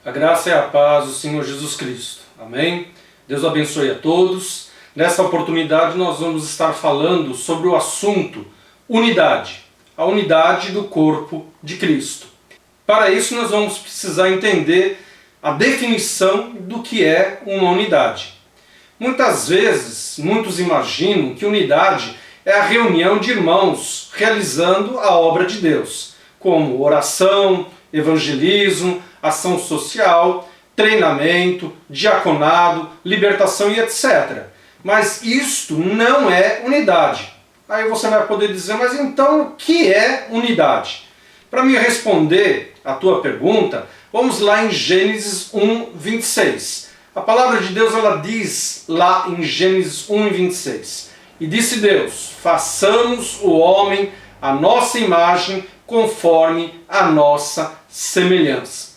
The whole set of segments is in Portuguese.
A graça e a paz do Senhor Jesus Cristo. Amém? Deus abençoe a todos. Nessa oportunidade nós vamos estar falando sobre o assunto unidade. A unidade do corpo de Cristo. Para isso nós vamos precisar entender a definição do que é uma unidade. Muitas vezes, muitos imaginam que unidade é a reunião de irmãos realizando a obra de Deus, como oração, evangelismo, ação social, treinamento, diaconado, libertação e etc. Mas isto não é unidade. Aí você vai poder dizer, mas então o que é unidade? Para me responder a tua pergunta, vamos lá em Gênesis 1:26. A palavra de Deus ela diz lá em Gênesis 1:26. E disse Deus, façamos o homem à nossa imagem, conforme a nossa semelhança.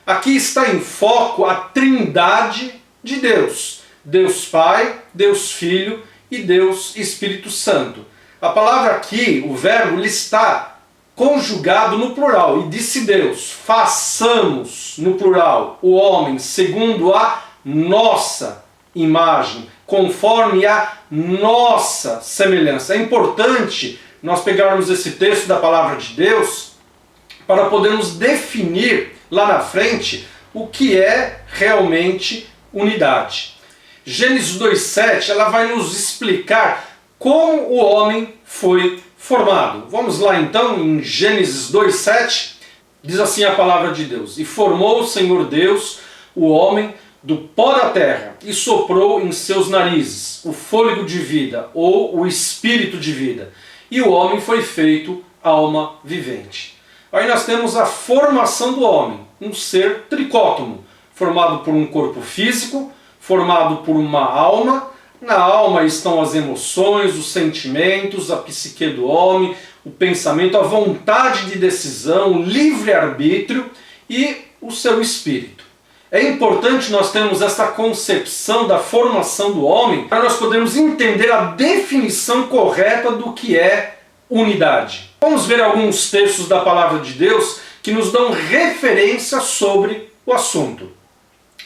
Aqui está em foco a trindade de Deus. Deus Pai, Deus Filho e Deus Espírito Santo. A palavra aqui, o verbo, ele está conjugado no plural. E disse Deus, façamos, no plural, o homem segundo a nossa imagem, conforme a nossa semelhança. É importante nós pegarmos esse texto da palavra de Deus para podermos definir lá na frente o que é realmente unidade. Gênesis 2:7 ela vai nos explicar como o homem foi formado. Vamos lá então em Gênesis 2:7, diz assim a palavra de Deus: E formou o Senhor Deus o homem do pó da terra e soprou em seus narizes o fôlego de vida ou o espírito de vida. E o homem foi feito alma vivente. Aí nós temos a formação do homem, um ser tricótomo, formado por um corpo físico, formado por uma alma. Na alma estão as emoções, os sentimentos, a psique do homem, o pensamento, a vontade de decisão, o livre-arbítrio e o seu espírito. É importante nós termos essa concepção da formação do homem para nós podermos entender a definição correta do que é unidade. Vamos ver alguns textos da palavra de Deus que nos dão referência sobre o assunto.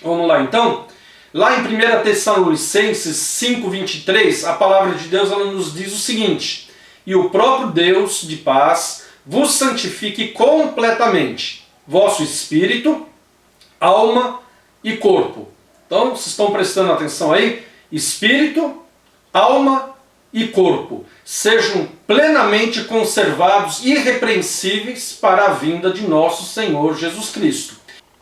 Vamos lá então? Lá em 1 Tessalonicenses 5:23, a palavra de Deus ela nos diz o seguinte: E o próprio Deus de paz vos santifique completamente, vosso espírito, alma e corpo. Então, vocês estão prestando atenção aí? Espírito, alma e corpo sejam plenamente conservados, irrepreensíveis para a vinda de nosso Senhor Jesus Cristo.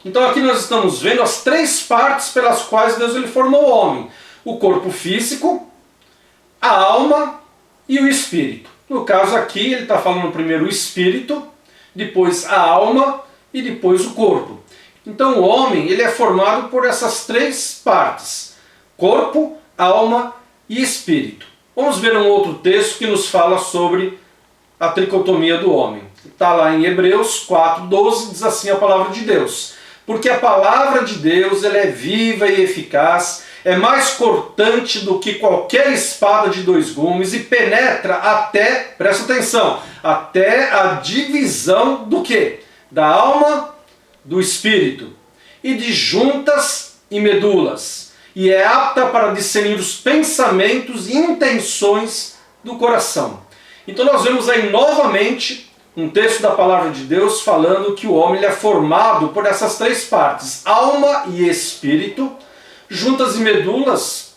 Então aqui nós estamos vendo as três partes pelas quais Deus ele formou o homem. O corpo físico, a alma e o espírito. No caso aqui ele está falando primeiro o espírito, depois a alma e depois o corpo. Então o homem ele é formado por essas três partes: corpo, alma e espírito. Vamos ver um outro texto que nos fala sobre a tricotomia do homem. Está lá em Hebreus 4:12, diz assim a palavra de Deus: Porque a palavra de Deus ela é viva e eficaz, é mais cortante do que qualquer espada de dois gumes e penetra até, presta atenção, até a divisão do quê? Da alma, do espírito, e de juntas e medulas, e é apta para discernir os pensamentos e intenções do coração. Então nós vemos aí novamente um texto da palavra de Deus falando que o homem ele é formado por essas três partes, alma e espírito, juntas e medulas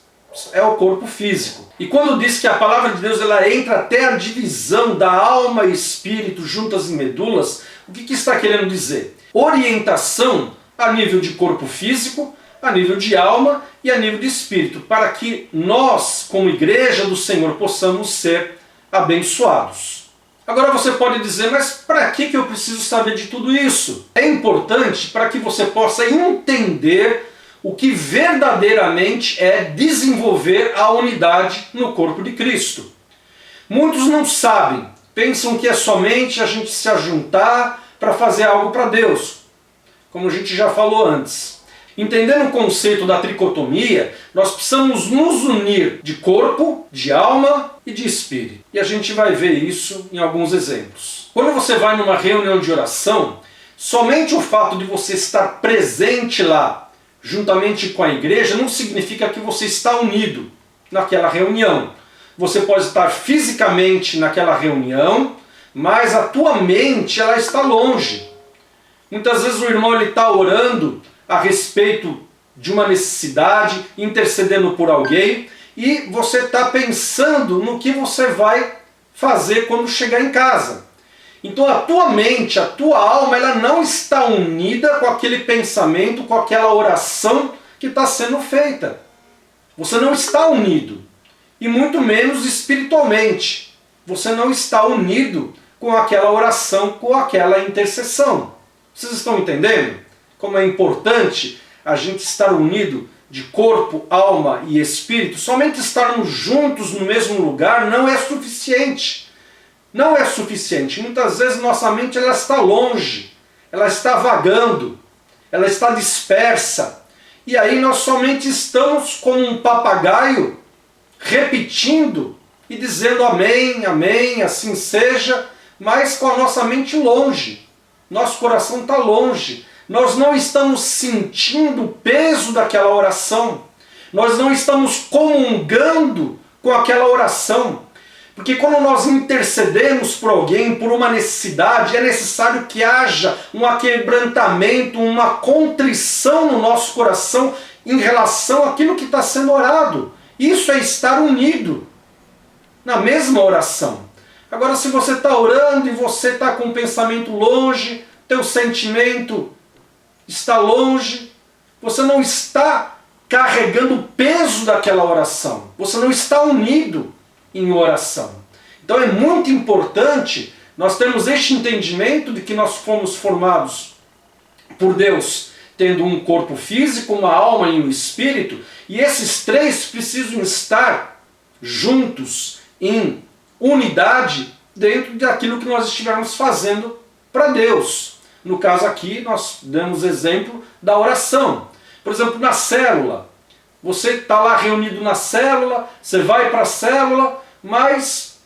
é o corpo físico. E quando diz que a palavra de Deus ela entra até a divisão da alma e espírito, juntas e medulas, o que está querendo dizer? Orientação a nível de corpo físico, a nível de alma e a nível de espírito, para que nós, como igreja do Senhor, possamos ser abençoados. Agora você pode dizer, mas para que eu preciso saber de tudo isso? É importante para que você possa entender o que verdadeiramente é desenvolver a unidade no corpo de Cristo. Muitos não sabem, pensam que é somente a gente se ajuntar para fazer algo para Deus, como a gente já falou antes. Entendendo o conceito da tricotomia, nós precisamos nos unir de corpo, de alma e de espírito. E a gente vai ver isso em alguns exemplos. Quando você vai numa reunião de oração, Somente o fato de você estar presente lá, juntamente com a igreja, não significa que você está unido naquela reunião. Você pode estar fisicamente naquela reunião, mas a tua mente ela está longe. Muitas vezes o irmão está orando a respeito de uma necessidade, intercedendo por alguém, e você está pensando no que você vai fazer quando chegar em casa. Então a tua mente, a tua alma, ela não está unida com aquele pensamento, com aquela oração que está sendo feita. Você não está unido, e muito menos espiritualmente. Você não está unido com aquela oração, com aquela intercessão. Vocês estão entendendo como é importante a gente estar unido de corpo, alma e espírito? Somente estarmos juntos no mesmo lugar não é suficiente. Não é suficiente. Muitas vezes nossa mente ela está longe, ela está vagando, ela está dispersa. E aí nós somente estamos como um papagaio repetindo e dizendo amém, amém, assim seja, mas com a nossa mente longe. Nosso coração está longe. Nós não estamos sentindo o peso daquela oração. Nós não estamos comungando com aquela oração. Porque quando nós intercedemos por alguém, por uma necessidade, é necessário que haja um aquebrantamento, uma contrição no nosso coração em relação àquilo que está sendo orado. Isso é estar unido na mesma oração. Agora, se você está orando e você está com o pensamento longe, teu sentimento está longe, você não está carregando o peso daquela oração. Você não está unido em oração. Então é muito importante nós termos este entendimento de que nós fomos formados por Deus, tendo um corpo físico, uma alma e um espírito, e esses três precisam estar juntos em unidade dentro daquilo que nós estivermos fazendo para Deus. No caso aqui, nós damos exemplo da oração. Por exemplo, na célula. Você está lá reunido na célula, você vai para a célula, mas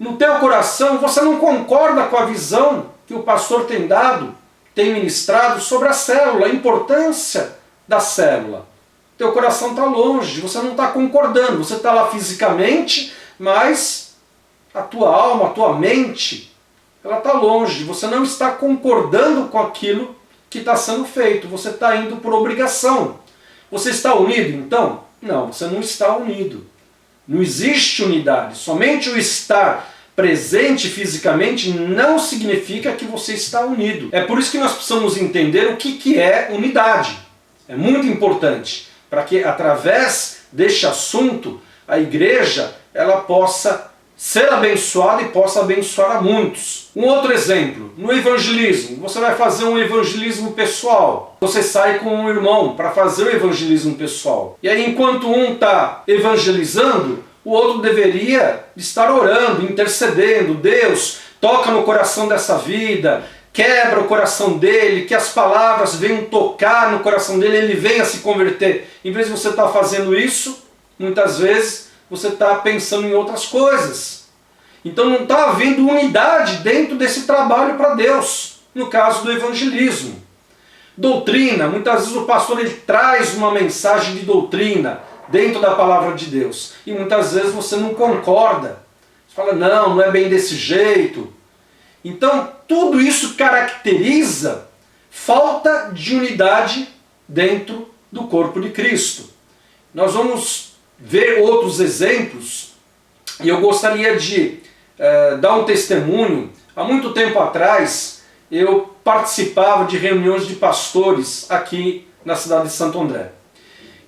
no teu coração você não concorda com a visão que o pastor tem dado, tem ministrado sobre a célula, a importância da célula. Teu coração está longe, você não está concordando, você está lá fisicamente, mas a tua alma, a tua mente, ela está longe, você não está concordando com aquilo que está sendo feito, você está indo por obrigação. Você está unido então? Não, você não está unido. Não existe unidade. Somente o estar presente fisicamente não significa que você está unido. É por isso que nós precisamos entender o que é unidade. É muito importante, para que através deste assunto a igreja ela possa ser abençoada e possa abençoar a muitos. Um outro exemplo, no evangelismo, você vai fazer um evangelismo pessoal. Você sai com um irmão para fazer o evangelismo pessoal. E aí enquanto um está evangelizando, o outro deveria estar orando, intercedendo. Deus, toca no coração dessa vida, quebra o coração dele, que as palavras venham tocar no coração dele, ele venha se converter. Em vez de você estar fazendo isso, muitas vezes você está pensando em outras coisas. Então não está havendo unidade dentro desse trabalho para Deus, no caso do evangelismo. Doutrina, muitas vezes o pastor ele traz uma mensagem de doutrina dentro da palavra de Deus. E muitas vezes você não concorda. Você fala, não é bem desse jeito. Então tudo isso caracteriza falta de unidade dentro do corpo de Cristo. Nós vamos ver outros exemplos, e eu gostaria de dar um testemunho. Há muito tempo atrás, eu participava de reuniões de pastores aqui na cidade de Santo André.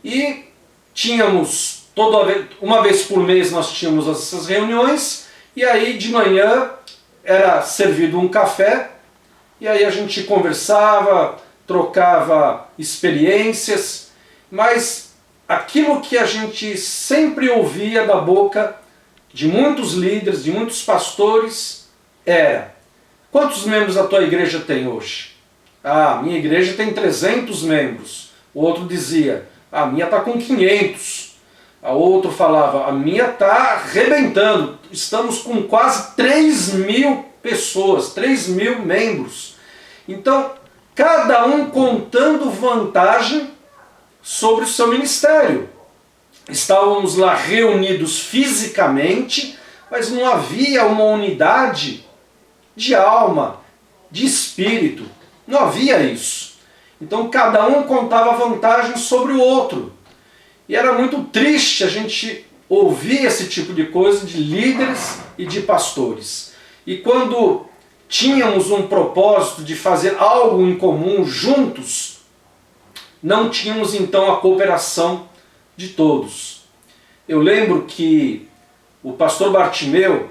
E tínhamos, uma vez por mês nós tínhamos essas reuniões, e aí de manhã era servido um café, e aí a gente conversava, trocava experiências, mas aquilo que a gente sempre ouvia da boca de muitos líderes, de muitos pastores, era: quantos membros a tua igreja tem hoje? Ah, minha igreja tem 300 membros. O outro dizia, a minha está com 500. A outro falava, a minha está arrebentando. Estamos com quase 3.000 pessoas, 3.000 membros. Então, cada um contando vantagem sobre o seu ministério. Estávamos lá reunidos fisicamente, mas não havia uma unidade de alma, de espírito. Não havia isso. Então cada um contava vantagem sobre o outro. E era muito triste a gente ouvir esse tipo de coisa de líderes e de pastores. E quando tínhamos um propósito de fazer algo em comum juntos, não tínhamos então a cooperação de todos. Eu lembro que o pastor Bartimeu,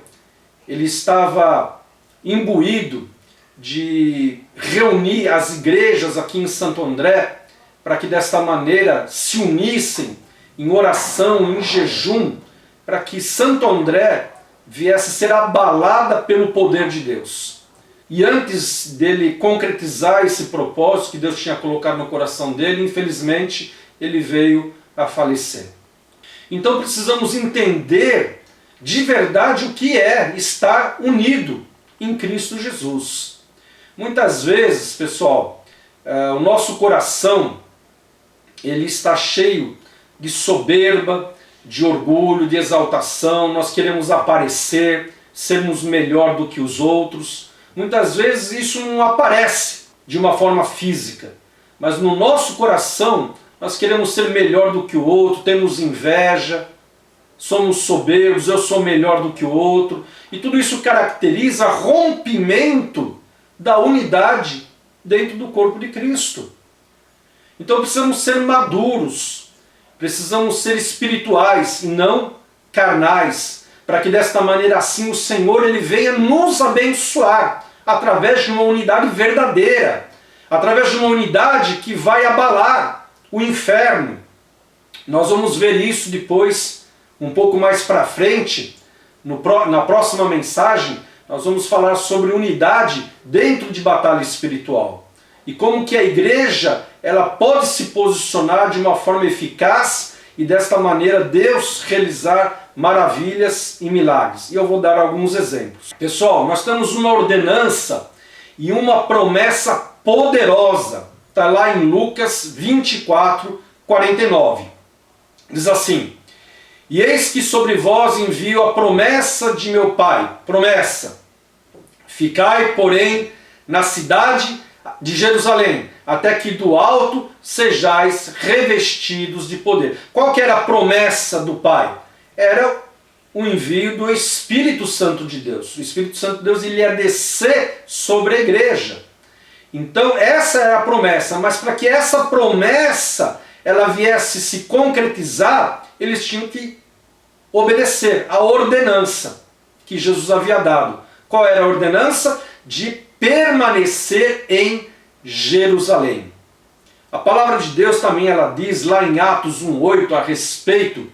ele estava imbuído de reunir as igrejas aqui em Santo André para que desta maneira se unissem em oração, em jejum, para que Santo André viesse a ser abalada pelo poder de Deus. E antes dele concretizar esse propósito que Deus tinha colocado no coração dele, infelizmente ele veio a falecer. Então precisamos entender de verdade o que é estar unido em Cristo Jesus. Muitas vezes, pessoal, o nosso coração ele está cheio de soberba, de orgulho, de exaltação, nós queremos aparecer, sermos melhor do que os outros. Muitas vezes isso não aparece de uma forma física, mas no nosso coração nós queremos ser melhor do que o outro, temos inveja, somos soberbos, eu sou melhor do que o outro, e tudo isso caracteriza rompimento da unidade dentro do corpo de Cristo. Então precisamos ser maduros, precisamos ser espirituais e não carnais, para que desta maneira assim o Senhor ele venha nos abençoar através de uma unidade verdadeira, através de uma unidade que vai abalar o inferno. Nós vamos ver isso depois, um pouco mais para frente, na próxima mensagem, nós vamos falar sobre unidade dentro de batalha espiritual. E como que a igreja ela pode se posicionar de uma forma eficaz e desta maneira Deus realizar maravilhas e milagres. E eu vou dar alguns exemplos. Pessoal, nós temos uma ordenança e uma promessa poderosa. Está lá em Lucas 24, 49. Diz assim: e eis que sobre vós envio a promessa de meu Pai. Promessa. Ficai, porém, na cidade de Jerusalém, até que do alto sejais revestidos de poder. Qual que era a promessa do Pai? Era o envio do Espírito Santo de Deus. O Espírito Santo de Deus ele ia descer sobre a igreja. Então essa era a promessa, mas para que essa promessa ela viesse se concretizar, eles tinham que obedecer a ordenança que Jesus havia dado. Qual era a ordenança? De permanecer em Jerusalém. A palavra de Deus também ela diz lá em Atos 1:8 a respeito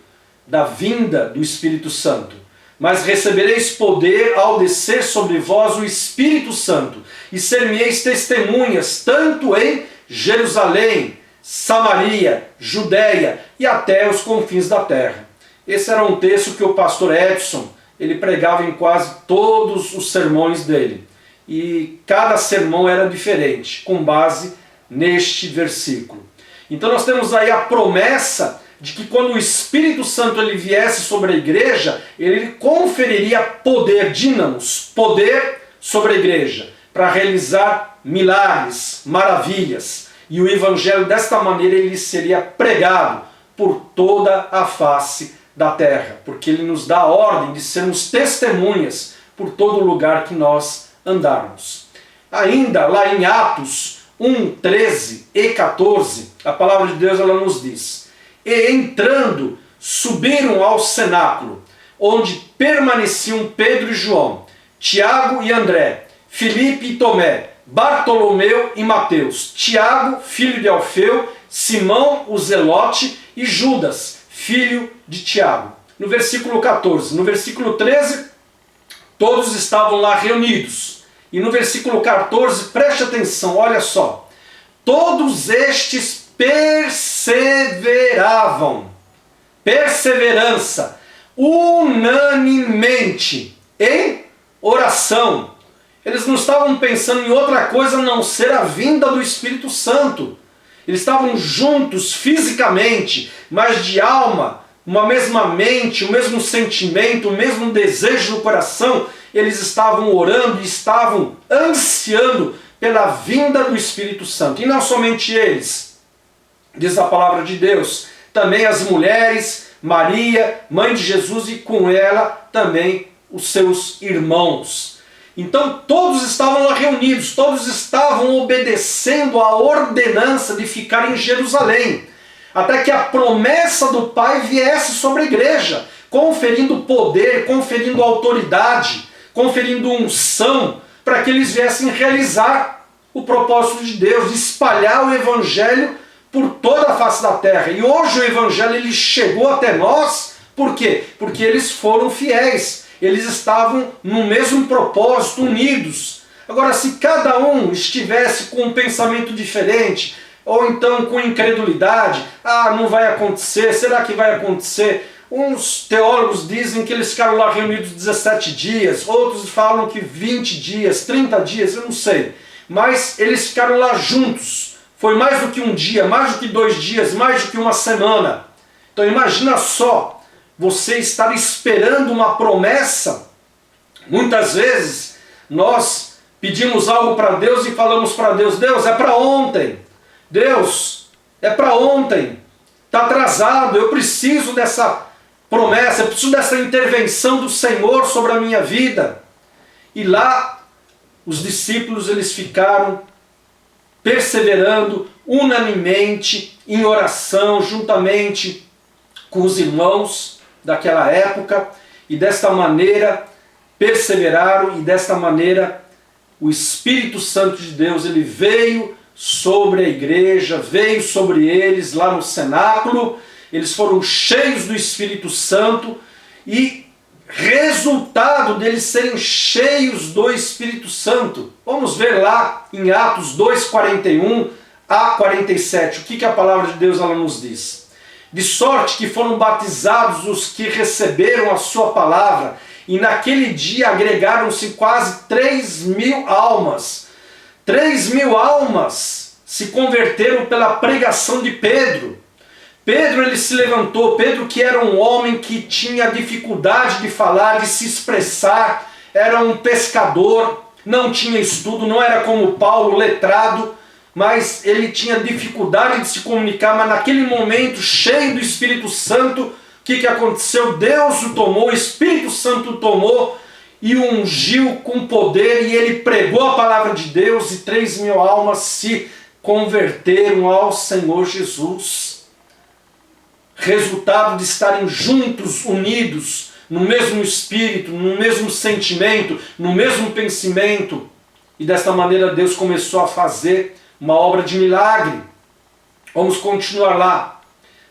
da vinda do Espírito Santo. Mas recebereis poder ao descer sobre vós o Espírito Santo, e ser-me-eis testemunhas, tanto em Jerusalém, Samaria, Judéia e até os confins da terra. Esse era um texto que o pastor Edson ele pregava em quase todos os sermões dele. E cada sermão era diferente, com base neste versículo. Então nós temos aí a promessa de que quando o Espírito Santo ele viesse sobre a igreja, ele conferiria poder, dínamos, poder sobre a igreja, para realizar milagres, maravilhas. E o Evangelho desta maneira ele seria pregado por toda a face da terra, porque ele nos dá a ordem de sermos testemunhas por todo lugar que nós andarmos. Ainda lá em Atos 1, 13 e 14, a palavra de Deus ela nos diz: e entrando, subiram ao cenáculo, onde permaneciam Pedro e João, Tiago e André, Filipe e Tomé, Bartolomeu e Mateus, Tiago, filho de Alfeu, Simão o Zelote e Judas, filho de Tiago. No versículo 14, no versículo 13, todos estavam lá reunidos. E no versículo 14, preste atenção, olha só. Todos estes perseveravam, perseverança, unanimemente em oração. Eles não estavam pensando em outra coisa a não ser a vinda do Espírito Santo. Eles estavam juntos fisicamente, mas de alma, uma mesma mente, o mesmo sentimento, o mesmo desejo no coração. Eles estavam orando e estavam ansiando pela vinda do Espírito Santo. E não somente eles, diz a palavra de Deus, também as mulheres, Maria, mãe de Jesus, e com ela também os seus irmãos. Então todos estavam lá reunidos, todos estavam obedecendo à ordenança de ficar em Jerusalém, até que a promessa do Pai viesse sobre a igreja, conferindo poder, conferindo autoridade, conferindo unção, para que eles viessem realizar o propósito de Deus, de espalhar o Evangelho por toda a face da terra. E hoje o Evangelho ele chegou até nós, por quê? Porque eles foram fiéis. Eles estavam no mesmo propósito, unidos. Agora, se cada um estivesse com um pensamento diferente, ou então com incredulidade, não vai acontecer, será que vai acontecer? Uns teólogos dizem que eles ficaram lá reunidos 17 dias, outros falam que 20 dias, 30 dias, eu não sei. Mas eles ficaram lá juntos. Foi mais do que um dia, mais do que 2 dias, mais do que uma semana. Então imagina só, você estar esperando uma promessa. Muitas vezes nós pedimos algo para Deus e falamos para Deus: Deus, é para ontem. Deus, é para ontem. Está atrasado, eu preciso dessa promessa, eu preciso dessa intervenção do Senhor sobre a minha vida. E lá os discípulos eles ficaram perseverando unanimemente em oração, juntamente com os irmãos daquela época, e desta maneira perseveraram, e desta maneira o Espírito Santo de Deus ele veio sobre a igreja, veio sobre eles lá no cenáculo. Eles foram cheios do Espírito Santo, e resultado deles serem cheios do Espírito Santo, vamos ver lá em Atos 2:41 a 47, o que a palavra de Deus ela nos diz. De sorte que foram batizados os que receberam a sua palavra, e naquele dia agregaram-se quase 3.000 almas. 3.000 almas se converteram pela pregação de Pedro. Pedro ele se levantou, Pedro que era um homem que tinha dificuldade de falar, de se expressar, era um pescador, não tinha estudo, não era como Paulo, letrado, mas ele tinha dificuldade de se comunicar. Mas naquele momento, cheio do Espírito Santo, o que aconteceu? Deus o tomou, o Espírito Santo o tomou e o ungiu com poder, e ele pregou a palavra de Deus, e 3.000 almas se converteram ao Senhor Jesus. Resultado de estarem juntos, unidos, no mesmo espírito, no mesmo sentimento, no mesmo pensamento, e desta maneira Deus começou a fazer uma obra de milagre. Vamos continuar lá.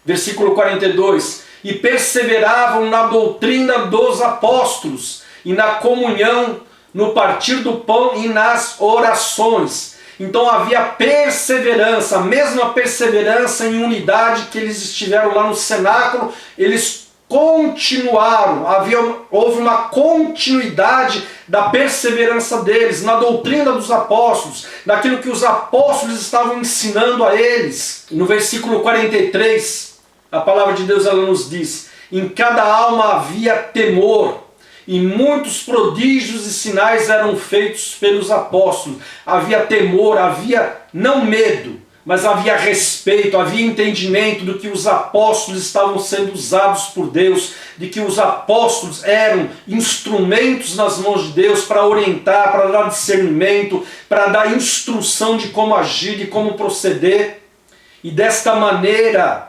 Versículo 42. E perseveravam na doutrina dos apóstolos, e na comunhão, no partir do pão e nas orações. Então havia perseverança, a mesma perseverança em unidade que eles estiveram lá no cenáculo, eles continuaram, houve uma continuidade da perseverança deles, na doutrina dos apóstolos, daquilo que os apóstolos estavam ensinando a eles. No versículo 43, a palavra de Deus ela nos diz: em cada alma havia temor, e muitos prodígios e sinais eram feitos pelos apóstolos. Havia temor, havia não medo, mas havia respeito, havia entendimento do que os apóstolos estavam sendo usados por Deus, de que os apóstolos eram instrumentos nas mãos de Deus para orientar, para dar discernimento, para dar instrução de como agir, de como proceder. E desta maneira,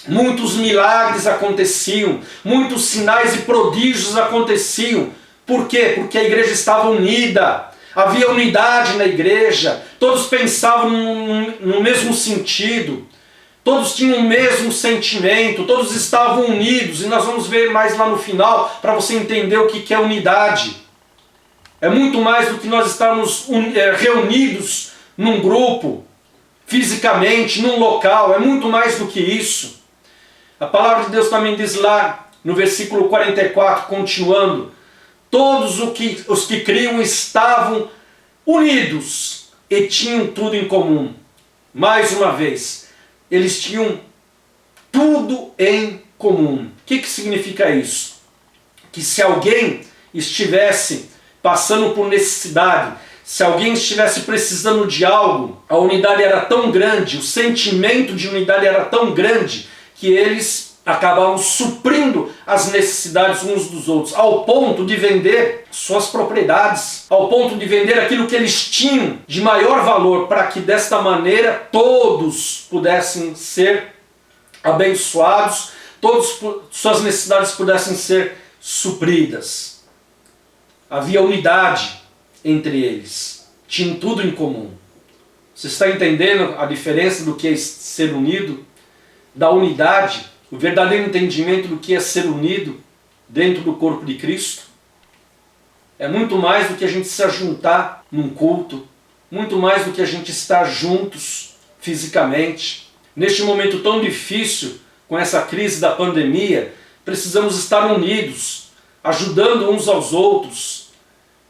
muitos milagres aconteciam, muitos sinais e prodígios aconteciam. Por quê? Porque a igreja estava unida. Havia unidade na igreja, todos pensavam no mesmo sentido, todos tinham o mesmo sentimento, todos estavam unidos, e nós vamos ver mais lá no final para você entender o que é unidade. É muito mais do que nós estarmos reunidos num grupo, fisicamente, num local, é muito mais do que isso. A palavra de Deus também diz lá no versículo 44, continuando: Todos os que criam estavam unidos e tinham tudo em comum. Mais uma vez, eles tinham tudo em comum. O que significa isso? Que se alguém estivesse passando por necessidade, se alguém estivesse precisando de algo, a unidade era tão grande, o sentimento de unidade era tão grande, que eles acabavam suprindo as necessidades uns dos outros, ao ponto de vender suas propriedades, ao ponto de vender aquilo que eles tinham de maior valor, para que desta maneira todos pudessem ser abençoados, suas necessidades pudessem ser supridas. Havia unidade entre eles, tinham tudo em comum. Você está entendendo a diferença do que é ser unido? Da unidade, o verdadeiro entendimento do que é ser unido dentro do corpo de Cristo? É muito mais do que a gente se ajuntar num culto, muito mais do que a gente estar juntos fisicamente. Neste momento tão difícil, com essa crise da pandemia, precisamos estar unidos, ajudando uns aos outros,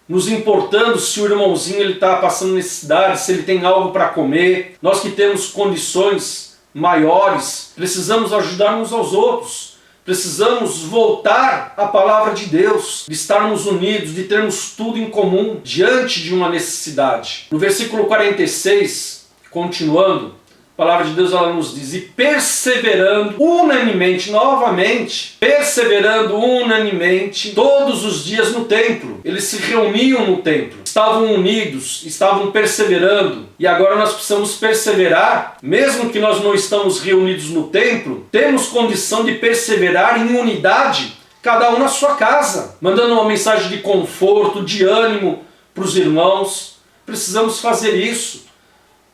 nos importando se o irmãozinho está passando necessidade, se ele tem algo para comer. Nós que temos condições maiores, precisamos ajudar uns aos outros. Precisamos voltar à palavra de Deus, de estarmos unidos, de termos tudo em comum diante de uma necessidade. No versículo 46, continuando, a palavra de Deus ela nos diz: e perseverando unanimemente, novamente, perseverando unanimemente todos os dias no templo. Eles se reuniam no templo, estavam unidos, estavam perseverando. E agora nós precisamos perseverar, mesmo que nós não estamos reunidos no templo, temos condição de perseverar em unidade, cada um na sua casa, mandando uma mensagem de conforto, de ânimo para os irmãos. Precisamos fazer isso.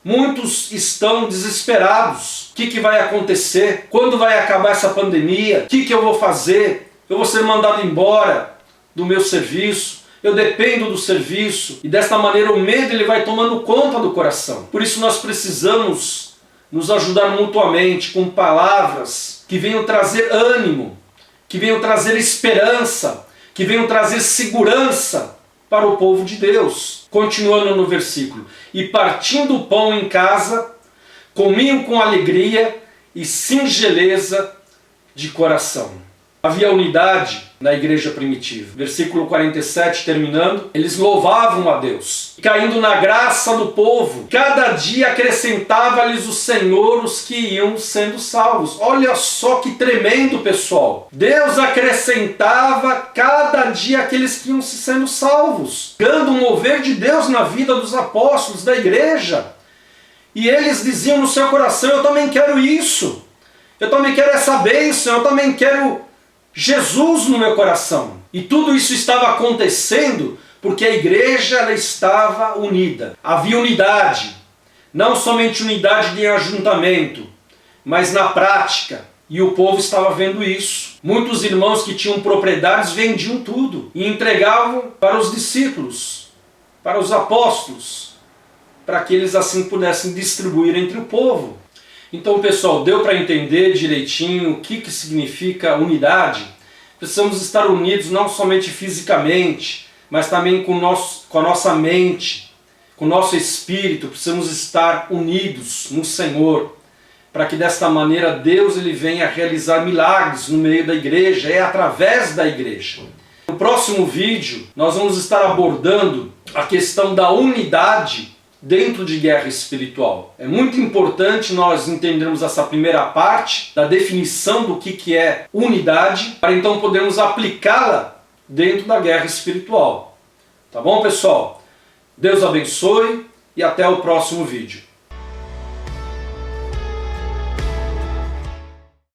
Muitos estão desesperados. O que vai acontecer? Quando vai acabar essa pandemia? O que eu vou fazer? Eu vou ser mandado embora do meu serviço? Eu dependo do serviço? E desta maneira o medo ele vai tomando conta do coração. Por isso nós precisamos nos ajudar mutuamente com palavras que venham trazer ânimo, que venham trazer esperança, que venham trazer segurança para o povo de Deus. Continuando no versículo: e partindo o pão em casa, comiam com alegria e singeleza de coração. Havia unidade na igreja primitiva. Versículo 47, terminando: eles louvavam a Deus, caindo na graça do povo, cada dia acrescentava-lhes o Senhor os que iam sendo salvos. Olha só que tremendo, pessoal! Deus acrescentava cada dia aqueles que iam sendo salvos, dando um mover de Deus na vida dos apóstolos, da igreja. E eles diziam no seu coração: eu também quero isso, eu também quero essa bênção, eu também quero Jesus no meu coração. E tudo isso estava acontecendo porque a igreja ela estava unida. Havia unidade, não somente unidade de ajuntamento, mas na prática. E o povo estava vendo isso. Muitos irmãos que tinham propriedades vendiam tudo e entregavam para os discípulos, para os apóstolos, para que eles assim pudessem distribuir entre o povo. Então, pessoal, deu para entender direitinho o que significa unidade? Precisamos estar unidos não somente fisicamente, mas também com a nossa mente, com o nosso espírito. Precisamos estar unidos no Senhor, para que desta maneira Deus ele venha realizar milagres no meio da igreja, é através da igreja. No próximo vídeo, nós vamos estar abordando a questão da unidade dentro de guerra espiritual. É muito importante nós entendermos essa primeira parte da definição do que é unidade, para então podermos aplicá-la dentro da guerra espiritual. Tá bom, pessoal? Deus abençoe e até o próximo vídeo.